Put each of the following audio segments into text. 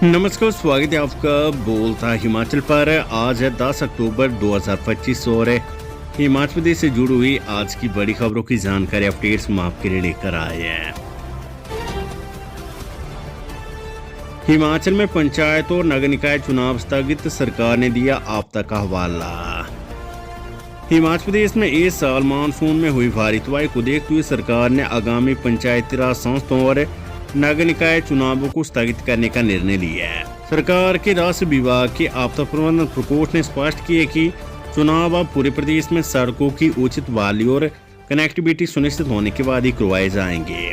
नमस्कार, स्वागत है आपका बोलता हिमाचल पर। आज है 10 अक्टूबर 2025 और हिमाचल प्रदेश से जुड़ी हुई आज की बड़ी खबरों की जानकारी अपडेट्स हम आपके लिए लेकर आए हैं। हिमाचल में पंचायत और नगर निकाय चुनाव स्थगित, सरकार ने दिया आपदा का हवाला। हिमाचल प्रदेश में इस साल मानसून में हुई भारी तबाही को देखते हुए सरकार ने आगामी पंचायती राज संस्थाओं और नगर निकाय चुनावों को स्थगित करने का निर्णय लिया है। सरकार के राष्ट्रीय विभाग के आपदा प्रबंधन प्रकोष्ठ ने स्पष्ट किया कि चुनाव अब पूरे प्रदेश में सड़कों की उचित बहाली और कनेक्टिविटी सुनिश्चित होने के बाद ही करवाए जाएंगे।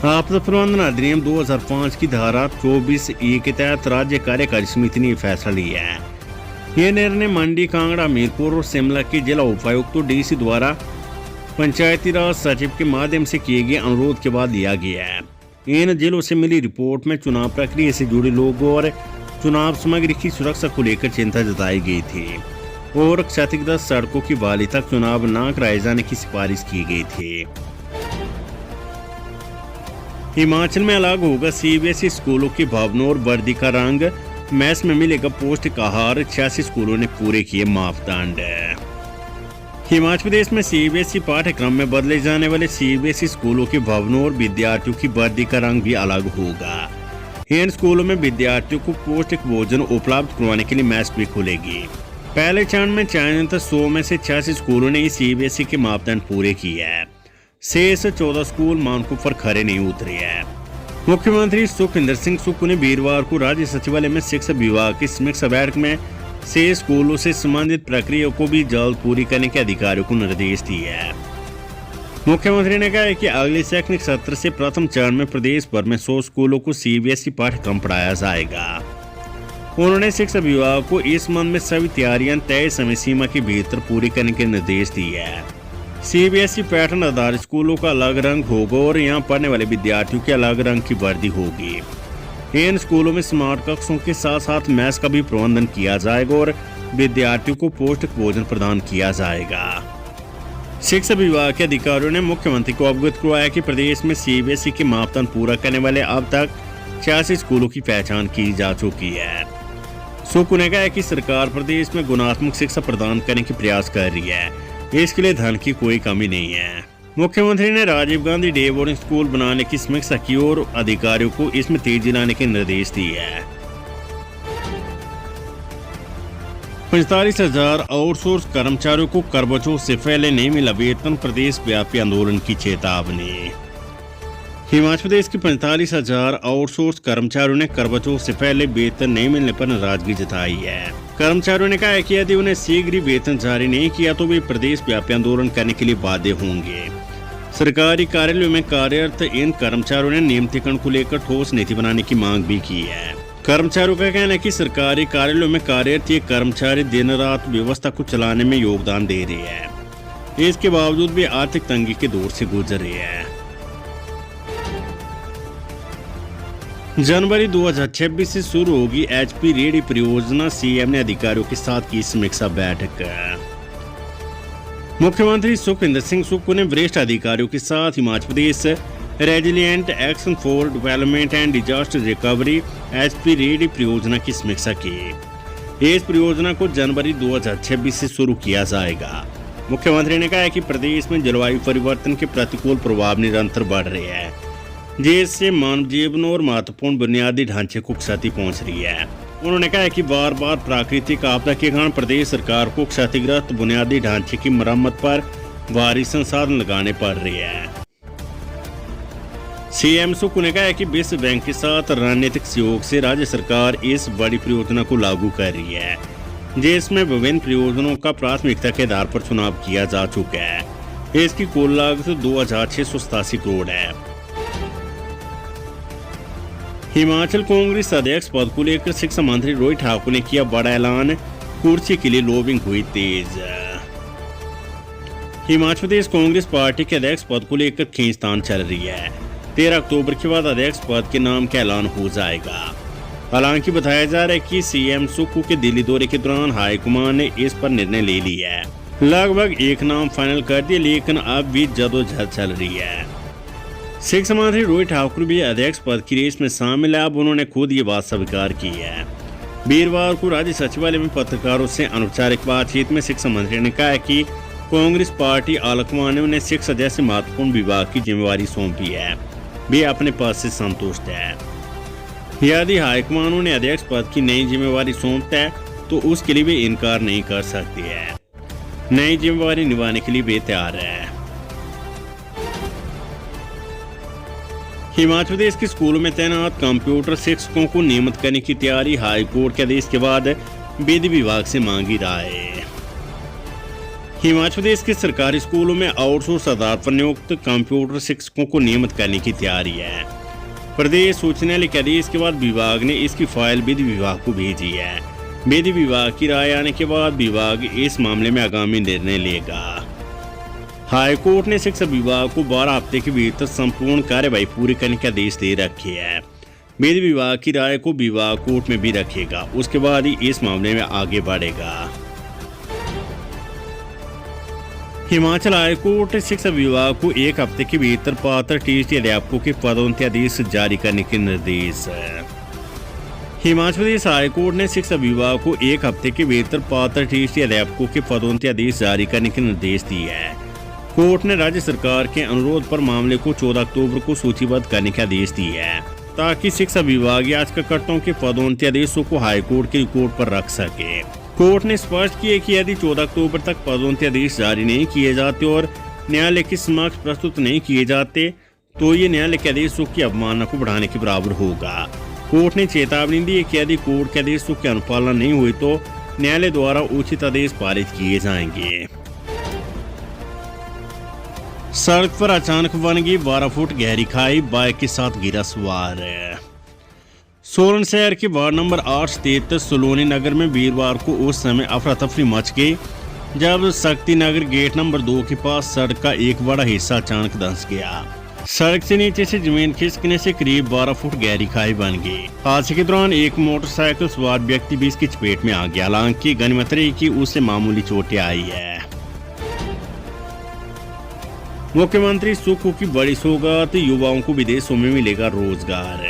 आपदा प्रबंधन अधिनियम 2005 की धारा 24(e) के तहत राज्य कार्यकारी समिति ने फैसला लिया है। यह निर्णय मंडी, कांगड़ा, हमीरपुर और शिमला के जिला उपायुक्तों डीसी द्वारा पंचायती राज सचिव के माध्यम से किए गए अनुरोध के बाद लिया गया है। इन जिलों से मिली रिपोर्ट में चुनाव प्रक्रिया से जुड़े लोगों और चुनाव सामग्री की सुरक्षा को लेकर चिंता जताई गई थी और क्षतिग्रस्त सड़कों की बहाली तक चुनाव न कराए जाने की सिफारिश की गई थी। हिमाचल में अलग होगा सीबीएसई स्कूलों के भवनों और वर्दी का रंग, मैस में मिलेगा पौष्टिक आहार, 86 स्कूलों ने पूरे किए मापदंड। हिमाचल प्रदेश में सीबीएसई पाठ्यक्रम में बदले जाने वाले सीबीएसई स्कूलों के भवनों और विद्यार्थियों की वर्दी का रंग भी अलग होगा। इन स्कूलों में विद्यार्थियों को पौष्टिक भोजन उपलब्ध करवाने के लिए मैस भी खुलेगी। पहले चरण में चयनित 100 में से 86 स्कूलों ने सीबीएसई के मापदंड पूरे किए हैं। शेष 14 स्कूल मानकों पर खरे नहीं उतरे हैं। मुख्यमंत्री सुखविंदर सिंह सुक्खू ने वीरवार को राज्य सचिवालय में शिक्षा विभाग की समीक्षा बैठक में से स्कूलों से संबंधित प्रक्रिया को भी जल्द पूरी करने के अधिकारियों को निर्देश दिए हैं। मुख्यमंत्री ने कहा है कि अगले शैक्षणिक सत्र से प्रथम चरण में प्रदेश भर में 100 स्कूलों को सीबीएसई पाठ्यक्रम पढ़ाया जाएगा। उन्होंने शिक्षा विभाग को इस संबंध में सभी तैयारियां तय समय सीमा के भीतर पूरी करने के निर्देश दिए हैं। सीबीएसई पैटर्न आधारित स्कूलों का अलग रंग होगा और यहाँ पढ़ने वाले विद्यार्थियों के अलग रंग की वर्दी होगी। इन स्कूलों में स्मार्ट कक्षों के साथ साथ मैस का भी प्रबंधन किया जाएगा और विद्यार्थियों को पौष्टिक भोजन प्रदान किया जाएगा। शिक्षा विभाग के अधिकारियों ने मुख्यमंत्री को अवगत करवाया कि प्रदेश में सीबीएसई के मापदंड पूरा करने वाले अब तक 86 स्कूलों की पहचान की जा चुकी है। सुक्खू ने कहा कि सरकार प्रदेश में गुणात्मक शिक्षा प्रदान करने के प्रयास कर रही है। इसके लिए धन की कोई कमी नहीं है। मुख्यमंत्री ने Rajiv Gandhi day boarding school बनाने की समीक्षा की और अधिकारियों को इसमें तेजी लाने के निर्देश दिए हैं। 45,000 आउटसोर्स कर्मचारियों को करवचौथ से पहले नहीं मिला वेतन, प्रदेश व्यापी आंदोलन की चेतावनी। हिमाचल प्रदेश के 45,000 आउटसोर्स कर्मचारियों ने करवचौथ से पहले वेतन नहीं मिलने पर नाराजगी जताई है। कर्मचारियों ने कहा है कि यदि उन्हें शीघ्र ही वेतन जारी नहीं किया तो वे प्रदेश व्यापी आंदोलन करने के लिए बाध्य होंगे। सरकारी कार्यालयों में कार्यरत इन कर्मचारियों ने नियमितीकरण को लेकर ठोस नीति बनाने की मांग भी की है। कर्मचारियों का कहना है कि सरकारी कार्यालयों में कार्यरत ये कर्मचारी दिन रात व्यवस्था को चलाने में योगदान दे रहे हैं। इसके बावजूद भी आर्थिक तंगी के दौर से गुजर रहे हैं। जनवरी 2026 से शुरू होगी एचपी रेडी परियोजना, सीएम ने अधिकारियों के साथ की समीक्षा बैठक। मुख्यमंत्री सुखविंदर सिंह सुक्खू ने वरिष्ठ अधिकारियों के साथ Himachal Pradesh resilient action for development and disaster recovery HP ready परियोजना की समीक्षा की। इस परियोजना को जनवरी 2026 से शुरू किया जाएगा। मुख्यमंत्री ने कहा है कि प्रदेश में जलवायु परिवर्तन के प्रतिकूल प्रभाव निरंतर बढ़ रहे हैं, जिससे मानव जीवन और महत्वपूर्ण बुनियादी ढांचे को क्षति पहुंच रही है। उन्होंने कहा कि बार बार प्राकृतिक आपदा के कारण प्रदेश सरकार को क्षतिग्रस्त बुनियादी ढांचे की मरम्मत पर भारी संसाधन लगाने पड़ रहे हैं। सीएम सुक्खू ने कहा कि विश्व बैंक के साथ रणनीतिक सहयोग से राज्य सरकार इस बड़ी परियोजना को लागू कर रही है, जिसमें विभिन्न परियोजनाओं का प्राथमिकता के आधार पर चुनाव किया जा चुका है। इसकी कुल लागत 2,687 करोड़ है। हिमाचल कांग्रेस अध्यक्ष पद को लेकर शिक्षा मंत्री रोहित ठाकुर ने किया बड़ा ऐलान, कुर्सी के लिए लॉबिंग हुई तेज। हिमाचल प्रदेश कांग्रेस पार्टी के अध्यक्ष पद को लेकर खींचतान चल रही है। 13 अक्टूबर के बाद अध्यक्ष पद के नाम का ऐलान हो जाएगा। हालांकि बताया जा रहा है कि सीएम सुक्खू के दिल्ली दौरे के दौरान हाईकमान ने इस पर निर्णय ले लिया है। लगभग एक नाम फाइनल कर दिया, लेकिन अब भी जदोजहद चल रही है। शिक्षा मंत्री रोहित ठाकुर भी अध्यक्ष पद की रेस में शामिल है। अब उन्होंने खुद ये बात स्वीकार की है। वीरवार को राज्य सचिवालय में पत्रकारों से अनौपचारिक बातचीत में शिक्षा मंत्री ने कहा कि कांग्रेस पार्टी आलकमान ने उन्हें शिक्षा जैसे महत्वपूर्ण विभाग की जिम्मेवारी सौंपी है। वे अपने पद से संतुष्ट है। यदि हाईकमान उन्हें अध्यक्ष पद की नई जिम्मेवारी सौंपता है तो उसके लिए वे इनकार नहीं कर सकती है। नई जिम्मेवारी निभाने के लिए वे तैयार है। हिमाचल प्रदेश के स्कूलों में तैनात कंप्यूटर शिक्षकों को नियमित करने की तैयारी। हाईकोर्ट के आदेश के बाद विधि विभाग से मांगी राय। हिमाचल प्रदेश के सरकारी स्कूलों में आउटसोर्स आधार पर नियुक्त कंप्यूटर शिक्षकों को नियमित करने की तैयारी है। प्रदेश उच्च न्यायालय के आदेश के बाद विभाग ने इसकी फाइल विधि विभाग को भेजी है। विधि विभाग की राय आने के बाद विभाग इस मामले में आगामी निर्णय लेगा। हाईकोर्ट ने शिक्षा विभाग को 12 हफ्ते के भीतर संपूर्ण कार्यवाही पूरी करने के आदेश दे रखे हैं। विधि विभाग की राय को विभाग कोर्ट में भी रखेगा, उसके बाद ही इस मामले में आगे बढ़ेगा। हिमाचल हाईकोर्ट शिक्षा विभाग को 1 हफ्ते के भीतर पात्र टीचर अध्यापकों के पदोन्नति आदेश जारी करने के निर्देश है। हिमाचल प्रदेश हाईकोर्ट ने शिक्षा विभाग को 1 हफ्ते के भीतर पात्र टीचर अध्यापकों के पदोन्नति आदेश जारी करने के निर्देश दिए हैं। कोर्ट ने राज्य सरकार के अनुरोध पर मामले को 14 अक्टूबर को सूचीबद्ध करने के आदेश दिए हैं, ताकि शिक्षा विभाग याचिकाकर्ताओं के पदोन्नति आदेशों को हाईकोर्ट के रिकॉर्ड पर रख सके। कोर्ट ने स्पष्ट किया कि यदि 14 अक्टूबर तक पदोन्नति आदेश जारी नहीं किए जाते और न्यायालय के समक्ष प्रस्तुत नहीं किए जाते तो ये न्यायालय के आदेशों की अवमानना को बढ़ाने के बराबर होगा। कोर्ट ने चेतावनी दी कि यदि कोर्ट के आदेशों की अनुपालना नहीं हुई तो न्यायालय द्वारा उचित आदेश पारित किए जाएंगे। सड़क पर अचानक बन गई 12 फुट गहरी खाई, बाइक के साथ गिरा सवार। सोलन शहर के वार्ड नंबर 8 स्थित सलोनी नगर में वीरवार को उस समय अफरा तफरी मच गई जब शक्ति नगर गेट नंबर 2 के पास सड़क का एक बड़ा हिस्सा अचानक धंस गया। सड़क से नीचे से जमीन खिसकने से करीब 12 फुट गहरी खाई बन गई। हादसे के दौरान एक मोटरसाइकिल सवार व्यक्ति भी इसकी चपेट में आ गया। हालांकि गनीमत रही कि उसे मामूली चोटें आई है। मुख्यमंत्री सुख की बड़ी सौगात, युवाओं को विदेशों में मिलेगा रोजगार।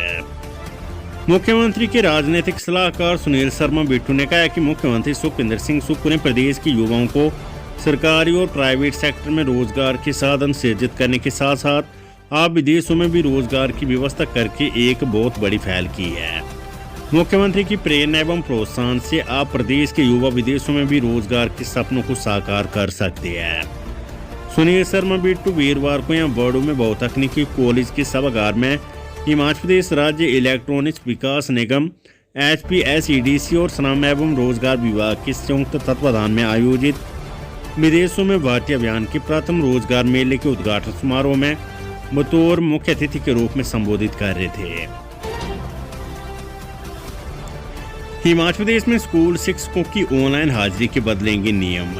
मुख्यमंत्री के राजनीतिक सलाहकार सुनील शर्मा बिट्टू ने कहा कि मुख्यमंत्री सुखविंदर सिंह सुक्खू ने प्रदेश के युवाओं को सरकारी और प्राइवेट सेक्टर में रोजगार के साधन सृजित करने के साथ साथ आप विदेशों में भी रोजगार की व्यवस्था करके एक बहुत बड़ी पहल की है। मुख्यमंत्री की प्रेरणा एवं प्रोत्साहन से आप प्रदेश के युवा विदेशों में भी रोजगार के सपनों को साकार कर सकते हैं। सुनील शर्मा बिट्टू वीरवार को यहाँ बड़ों में बहुतकनीकी कॉलेज के सभागार में हिमाचल प्रदेश राज्य इलेक्ट्रॉनिक्स विकास निगम HPSEDC और श्रम एवं रोजगार विभाग के संयुक्त तत्वाधान में आयोजित विदेशों में भारतीय अभियान के प्रथम रोजगार मेले के उद्घाटन समारोह में बतौर मुख्य अतिथि के रूप में संबोधित कर रहे थे। हिमाचल प्रदेश में स्कूल शिक्षकों की ऑनलाइन हाजिरी के बदलेंगे नियम।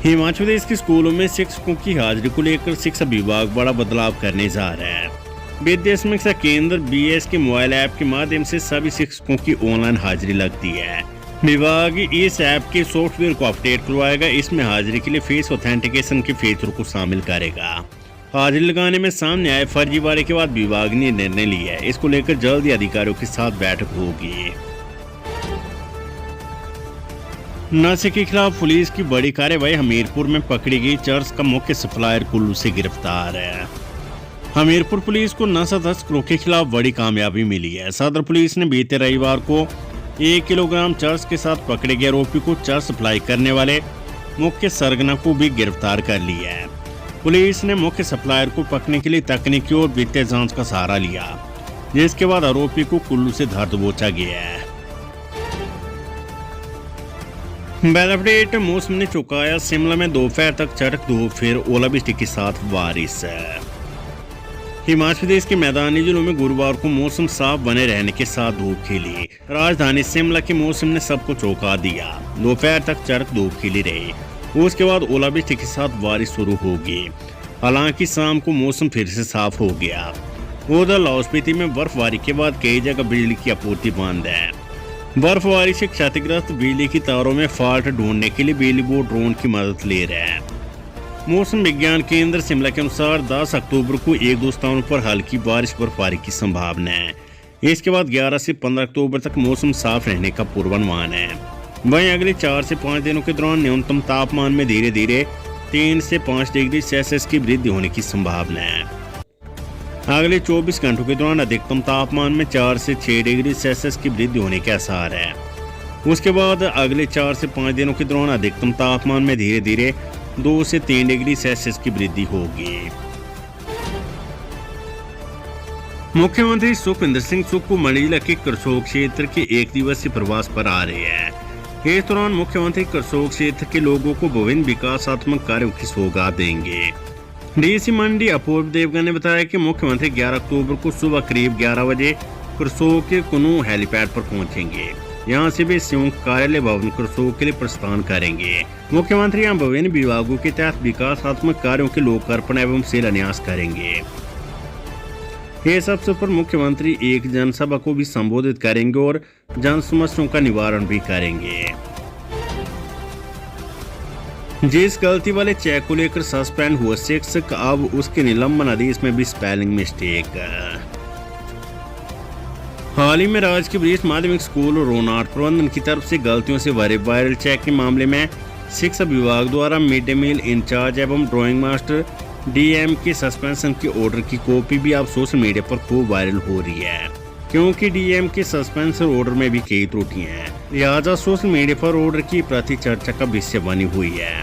हिमाचल प्रदेश के स्कूलों में शिक्षकों की हाजिरी को लेकर शिक्षा विभाग बड़ा बदलाव करने जा रहा है। विद्या समीक्षा केंद्र BS के मोबाइल ऐप के माध्यम से सभी शिक्षकों की ऑनलाइन हाजिरी लगती है। विभाग इस ऐप के सॉफ्टवेयर को अपडेट करवाएगा। इसमें हाजिरी के लिए फेस ऑथेंटिकेशन के फीचर को शामिल करेगा। हाजिरी लगाने में सामने आए फर्जीवाड़े के बाद विभाग ने निर्णय लिया है। इसको लेकर जल्द ही अधिकारियों के साथ बैठक होगी। नशे के खिलाफ पुलिस की बड़ी कार्रवाई। हमीरपुर में पकड़ी गई चर्च का मुख्य सप्लायर कुल्लू से गिरफ्तार है। हमीरपुर पुलिस को नशा तस्करों के खिलाफ बड़ी कामयाबी मिली है। सदर पुलिस ने बीते रविवार को 1 किलोग्राम चर्च के साथ पकड़े गए आरोपी को चर्च सप्लाई करने वाले मुख्य सरगना को भी गिरफ्तार कर लिया है। पुलिस ने मुख्य सप्लायर को पकड़ने के लिए तकनीकी और वित्तीय जांच का सहारा लिया, जिसके बाद आरोपी को कुल्लू से धर दबोचा गया है। Weather update. मौसम ने चौंकाया। शिमला में दोपहर तक चटक धूप, फिर ओलावृष्टि के साथ बारिश। हिमाचल प्रदेश के मैदानी जिलों में गुरुवार को मौसम साफ बने रहने के साथ धूप खिली। राजधानी शिमला के मौसम ने सबको चौंका दिया। दोपहर तक चटक धूप खिली रही, उसके बाद ओलावृष्टि के साथ बारिश शुरू होगी। हालांकि शाम को मौसम फिर से साफ हो गया। उधर लाहौल स्पीति में बर्फबारी के बाद कई जगह बिजली की आपूर्ति बंद है। बर्फबारी से क्षतिग्रस्त बिजली की तारों में फॉल्ट ढूंढने के लिए बिजली बोर्ड ड्रोन की मदद ले रहे हैं। मौसम विज्ञान केंद्र शिमला के अनुसार 10 अक्टूबर को एक दो स्थानों पर हल्की बारिश बर्फबारी की संभावना है। इसके बाद 11 से 15 अक्टूबर तक मौसम साफ रहने का पूर्वानुमान है। वहीं अगले 4 से 5 दिनों के दौरान न्यूनतम तापमान में धीरे धीरे 3 से 5 डिग्री सेल्सियस की वृद्धि होने की संभावना है। अगले 24 घंटों के दौरान अधिकतम तापमान में 4 से 6 डिग्री सेल्सियस की वृद्धि होने के आसार है। उसके बाद अगले 4 से 5 दिनों के दौरान अधिकतम तापमान में धीरे धीरे 2 से 3 डिग्री सेल्सियस की वृद्धि होगी। मुख्यमंत्री सुखविंदर सिंह सुक्खू मंडला के करसोग क्षेत्र के एक दिवसीय प्रवास पर आ रहे हैं। इस दौरान मुख्यमंत्री करसोग क्षेत्र के लोगों को विभिन्न विकासात्मक कार्यों की सौगात देंगे। डीसी मंडी अपूर्व देवगन ने बताया कि मुख्यमंत्री 11 अक्टूबर को सुबह करीब 11 बजे करसोग के कुनू हेलीपैड पर पहुंचेंगे। यहां से वे संयुक्त कार्यालय भवन करसोग के लिए प्रस्थान करेंगे। मुख्यमंत्री यहां विभिन्न विभागों के तहत विकासात्मक कार्यों के लोकार्पण एवं शिलान्यास करेंगे। इस अवसर पर मुख्यमंत्री एक जनसभा को भी संबोधित करेंगे और जन समस्याओं का निवारण भी करेंगे। जिस गलती वाले चेक को लेकर सस्पेंड हुआ शिक्षक, अब उसके निलंबन आदेश में भी स्पेलिंग मिस्टेक। हाल ही में राज्य के वरिष्ठ माध्यमिक स्कूल रोनाट प्रबंधन की तरफ से गलतियों से भरे वायरल चेक के मामले में शिक्षा विभाग द्वारा मिड डे मील इंचार्ज एवं ड्राइंग मास्टर डीएम के सस्पेंशन के ऑर्डर की कॉपी भी अब सोशल मीडिया पर खूब वायरल हो रही है, क्योंकि डीएम के सस्पेंशन ऑर्डर में भी कई त्रुटियां हैं। लिहाजा सोशल मीडिया पर ऑर्डर की प्रति चर्चा का विषय बनी हुई है।